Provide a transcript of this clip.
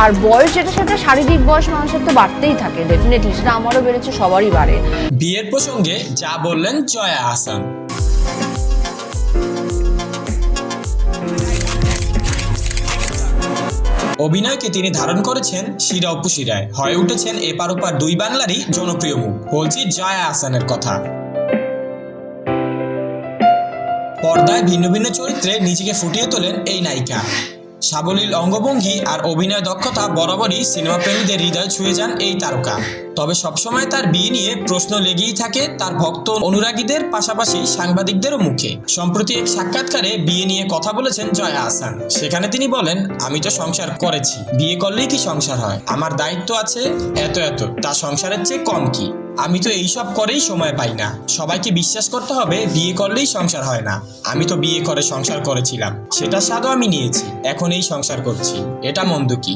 আর বয়স যেটার সাথে শারীরিক বয়স মানুষের তো বাড়তেই থাকে, ডেফিনেটলি সেটা আমারও বেড়েছে, সবারই বাড়ে। বিয়ের প্রসঙ্গে যা বললেন জয়া আহসান। অভিনয়কে তিনি ধারণ করেছেন শিরা উপশিরায়, হয়ে উঠেছেন এপার ওপার দুই বাংলারই জনপ্রিয় মুখ। বলছি জয়া আহসানের কথা। পর্দায় ভিন্ন ভিন্ন চরিত্রে নিজেকে ফুটিয়ে তোলেন এই নায়িকা। সাবলীল অঙ্গভঙ্গি আর অভিনয় দক্ষতা বরাবরই সিনেমা প্রেমীদের হৃদয় ছুঁয়ে যান এই তারকা। তবে সবসময় তার বিয়ে নিয়ে প্রশ্ন লেগেই থাকে তার ভক্ত অনুরাগীদের পাশাপাশি সাংবাদিকদেরও মুখে। সম্প্রতি এক সাক্ষাৎকারে বিয়ে নিয়ে কথা বলেছেন জয়া আহসান। সেখানে তিনি বলেন, আমি তো সংসার করেছি, বিয়ে করলেই কি সংসার হয়? আমার দায়িত্ব আছে এত এত, তা সংসারের চেয়ে কম কি? আমি তো এইসব করেই সময় পাই না। সবাইকে বিশ্বাস করতে হবে বিয়ে করলেই সংসার হয় না। আমি তো বিয়ে করে সংসার করেছিলাম, সেটা স্বাদও আমি নিয়েছি, এখন এই সংসার করছি, এটা মন্দ কি?